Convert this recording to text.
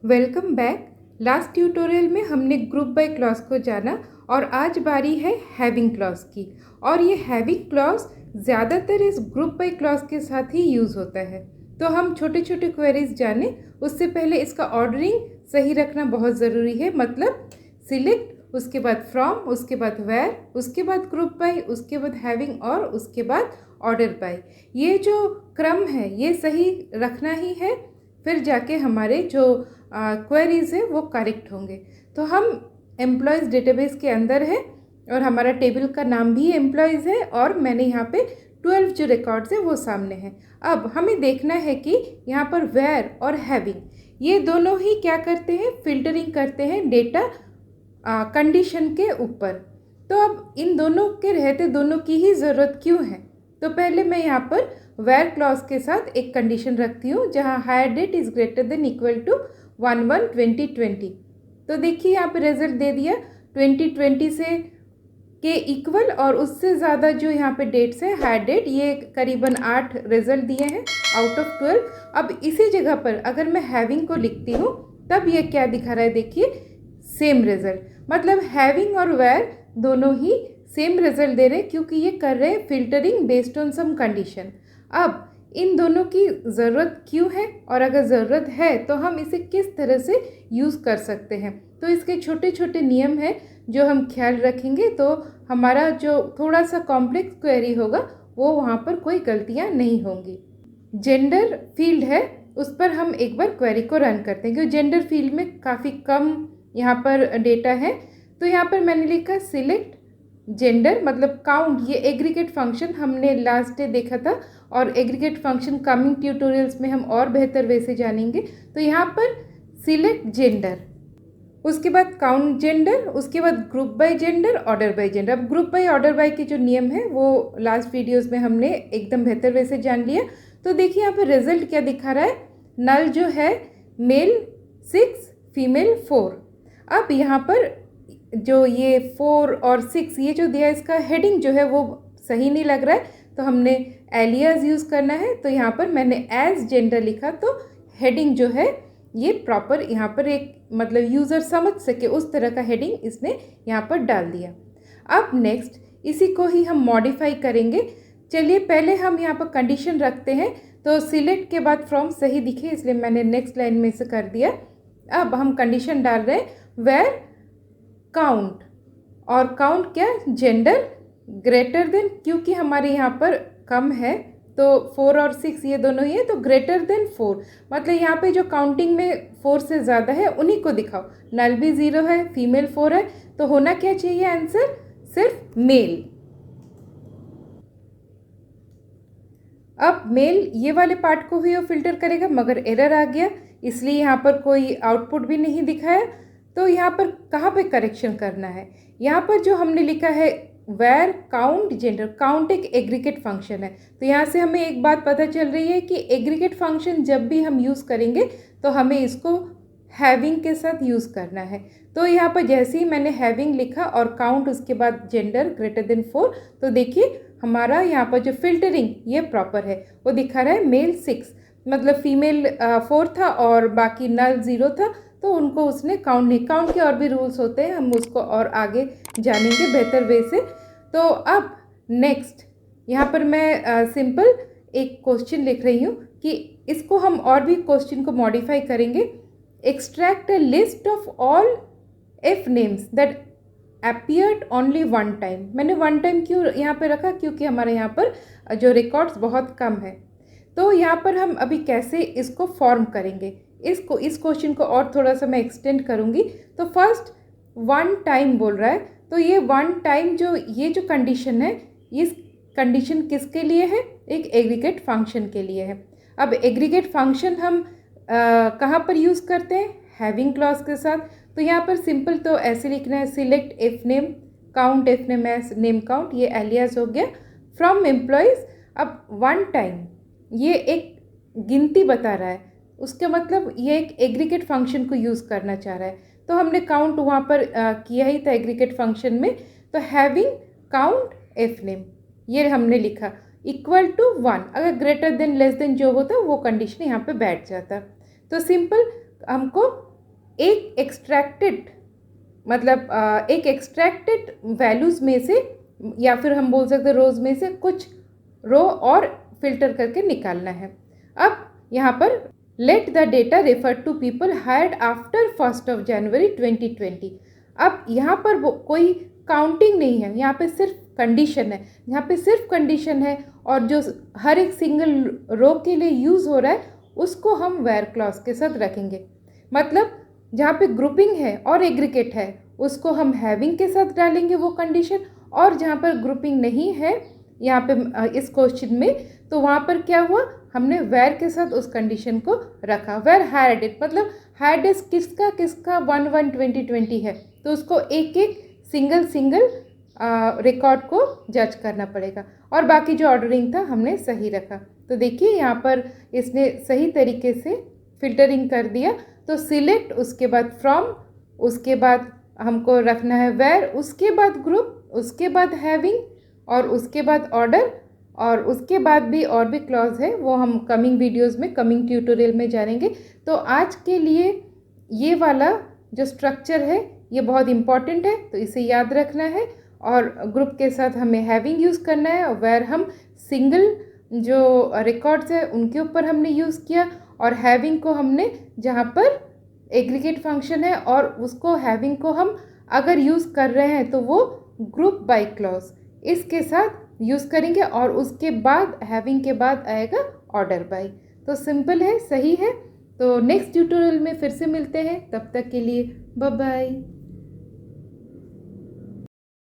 Welcome back. Last tutorial में हमने group by clause को जाना और आज बारी है हैविंग क्लॉज की। और ये हैविंग क्लॉज ज़्यादातर इस ग्रुप बाय क्लॉज के साथ ही यूज़ होता है। तो हम छोटे छोटे क्वेरीज जाने उससे पहले इसका ऑर्डरिंग सही रखना बहुत ज़रूरी है। मतलब सिलेक्ट, उसके बाद फ्रॉम, उसके बाद वेयर, उसके बाद ग्रुप बाय, उसके बाद हैविंग और उसके बाद ऑर्डर बाय। ये जो क्रम है ये सही रखना ही है, फिर जाके हमारे जो क्वेरीज है वो करेक्ट होंगे। तो हम एम्प्लॉयज़ डेटाबेस के अंदर है और हमारा टेबल का नाम भी एम्प्लॉयज़ है और मैंने यहाँ पे 12 जो रिकॉर्ड्स है वो सामने हैं। अब हमें देखना है कि यहाँ पर वेयर और हैविंग ये दोनों ही क्या करते हैं, फिल्टरिंग करते हैं डेटा कंडीशन के ऊपर। तो अब इन दोनों के रहते दोनों की ही ज़रूरत क्यों है? तो पहले मैं यहाँ पर वेयर क्लॉज के साथ एक कंडीशन रखती हूँ जहाँ hire date is greater than equal to 1/1/2020। तो देखिए यहाँ पे रिजल्ट दे दिया 2020 से के इक्वल और उससे ज़्यादा जो यहाँ पे डेट्स है हायर डेट, ये करीबन 8 रिजल्ट दिए हैं आउट ऑफ 12। अब इसी जगह पर अगर मैं हैविंग को लिखती हूँ तब ये क्या दिखा रहा है, देखिए सेम रिजल्ट। मतलब हैविंग और वेयर दोनों ही सेम रिजल्ट दे रहे हैं क्योंकि ये कर रहे हैं filtering based on some condition. अब इन दोनों की ज़रूरत क्यों है और अगर ज़रूरत है तो हम इसे किस तरह से यूज़ कर सकते हैं, तो इसके छोटे छोटे नियम हैं जो हम ख्याल रखेंगे तो हमारा जो थोड़ा सा कॉम्प्लेक्स क्वेरी होगा वो वहाँ पर कोई गलतियाँ नहीं होंगी। जेंडर फील्ड है, उस पर हम एक बार क्वेरी को रन करते हैं क्योंकि जेंडर फील्ड में काफ़ी कम यहाँ पर डेटा है। तो यहाँ पर मैंने लिखा सिलेक्ट जेंडर, मतलब काउंट, ये एग्रीगेट फंक्शन हमने लास्ट डे देखा था और एग्रीगेट फंक्शन कमिंग ट्यूटोरियल्स में हम और बेहतर वे से जानेंगे। तो यहाँ पर सिलेक्ट जेंडर, उसके बाद काउंट जेंडर, उसके बाद group by gender, order by gender. अब ग्रुप बाय ऑर्डर बाय के जो नियम है वो लास्ट वीडियोस में हमने एकदम बेहतर वे से जान लिया। तो देखिए यहाँ पर रिजल्ट क्या दिखा रहा है, नल जो है मेल 6 फीमेल 4। अब यहाँ पर जो ये 4 और 6 ये जो दिया इसका हेडिंग जो है वो सही नहीं लग रहा है, तो हमने एलियास यूज़ करना है। तो यहाँ पर मैंने एज जेंडर लिखा तो हेडिंग जो है ये प्रॉपर यहाँ पर एक मतलब यूज़र समझ सके उस तरह का हेडिंग इसने यहाँ पर डाल दिया। अब नेक्स्ट इसी को ही हम मॉडिफाई करेंगे। चलिए पहले हम यहाँ पर कंडीशन रखते हैं, तो सिलेक्ट के बाद फ्रॉम सही दिखे इसलिए मैंने नेक्स्ट लाइन में से कर दिया। अब हम कंडीशन डाल रहे हैं वेयर काउंट, और काउंट क्या, जेंडर ग्रेटर देन, क्योंकि हमारे यहाँ पर कम है तो 4 और 6 ये दोनों ही है तो ग्रेटर देन 4, मतलब यहाँ पे जो काउंटिंग में 4 से ज़्यादा है उन्हीं को दिखाओ। नल भी 0 है, फीमेल 4 है, तो होना क्या चाहिए आंसर, सिर्फ मेल। अब मेल ये वाले पार्ट को ही वो फिल्टर करेगा मगर एरर आ गया इसलिए यहाँ पर कोई आउटपुट भी नहीं दिखाया। तो यहाँ पर कहाँ पे करेक्शन करना है, यहाँ पर जो हमने लिखा है वेयर काउंट जेंडर, काउंट एक एग्रीगेट फंक्शन है। तो यहाँ से हमें एक बात पता चल रही है कि एग्रीगेट फंक्शन जब भी हम यूज़ करेंगे तो हमें इसको हैविंग के साथ यूज़ करना है। तो यहाँ पर जैसे ही मैंने हैविंग लिखा और काउंट उसके बाद जेंडर ग्रेटर देन 4, तो देखिए हमारा यहाँ पर जो फिल्टरिंग ये प्रॉपर है, वो दिखा रहा है मेल 6, मतलब फीमेल 4 था और बाकी नल 0 था, तो उनको उसने काउंट नहीं, काउंट के और भी रूल्स होते हैं हम उसको और आगे जानेंगे बेहतर वे से। तो अब नेक्स्ट यहाँ पर मैं सिंपल एक क्वेश्चन लिख रही हूँ कि इसको हम और भी क्वेश्चन को मॉडिफाई करेंगे। Extract a list of all if names that appeared only one time। मैंने वन टाइम क्यों यहाँ पे रखा, क्योंकि हमारे यहाँ पर जो रिकॉर्ड्स बहुत कम है। तो यहाँ पर हम अभी कैसे इसको फॉर्म करेंगे, इस क्वेश्चन को और थोड़ा सा मैं एक्सटेंड करूँगी। तो फर्स्ट वन टाइम बोल रहा है, तो ये वन टाइम जो ये जो कंडीशन है, इस कंडीशन किसके लिए है, एक एग्रीगेट फंक्शन के लिए है। अब एग्रीगेट फंक्शन हम कहाँ पर यूज़ करते हैं, हैविंग क्लॉज के साथ। तो यहाँ पर सिंपल तो ऐसे लिखना है select if name count if name as name count, ये एलियास हो गया। फ्रॉम एम्प्लॉयज़, अब वन टाइम ये एक गिनती बता रहा है, उसका मतलब ये एक एग्रीगेट फंक्शन को यूज़ करना चाह रहा है। तो हमने काउंट वहाँ पर किया ही था एग्रीगेट फंक्शन में, तो हैविंग काउंट इफ नेम ये हमने लिखा इक्वल टू 1, अगर ग्रेटर देन लेस देन जो होता वो कंडीशन यहाँ पे बैठ जाता। तो सिंपल हमको एक एक्सट्रैक्टेड मतलब एक एक्सट्रैक्टेड वैल्यूज़ में से या फिर हम बोल सकते हैं रोज़ में से कुछ रो और फिल्टर करके निकालना है। अब यहाँ पर let the data refer to people hired after 1 January 2020। अब यहाँ पर कोई काउंटिंग नहीं है, यहाँ पे सिर्फ कंडीशन है, यहाँ पे सिर्फ कंडीशन है और जो हर एक सिंगल रो के लिए यूज़ हो रहा है उसको हम वेयर क्लॉज के साथ रखेंगे। मतलब जहाँ पे ग्रुपिंग है और एग्रीगेट है उसको हम हैविंग के साथ डालेंगे वो कंडीशन, और जहाँ पर ग्रुपिंग नहीं है यहाँ पे इस क्वेश्चन में, तो वहाँ पर क्या हुआ, हमने वेयर के साथ उस कंडीशन को रखा। वेयर हायर्ड इट, मतलब हायर्ड इज किसका किसका 1/1/2020 है, तो उसको एक एक सिंगल रिकॉर्ड को जज करना पड़ेगा, और बाकी जो ऑर्डरिंग था हमने सही रखा। तो देखिए यहाँ पर इसने सही तरीके से फिल्टरिंग कर दिया। तो सिलेक्ट, उसके बाद फ्रॉम, उसके बाद हमको रखना है वेयर, उसके बाद ग्रुप, उसके बाद हैविंग, और उसके बाद ऑर्डर, और उसके बाद भी और भी क्लॉज है वो हम कमिंग वीडियोस में, कमिंग ट्यूटोरियल में जानेंगे। तो आज के लिए ये वाला जो स्ट्रक्चर है ये बहुत इम्पॉर्टेंट है, तो इसे याद रखना है। और ग्रुप के साथ हमें हैविंग यूज़ करना है, और वेयर हम सिंगल जो रिकॉर्ड्स है उनके ऊपर हमने यूज़ किया, और हैविंग को हमने जहाँ पर एग्रीगेट फंक्शन है और उसको हैविंग को हम अगर यूज़ कर रहे हैं तो वो ग्रुप बाय क्लॉज इसके साथ यूज़ करेंगे, और उसके बाद हैविंग के बाद आएगा ऑर्डर बाय। तो सिंपल है, सही है। तो नेक्स्ट ट्यूटोरियल में फिर से मिलते हैं, तब तक के लिए बाय बाय।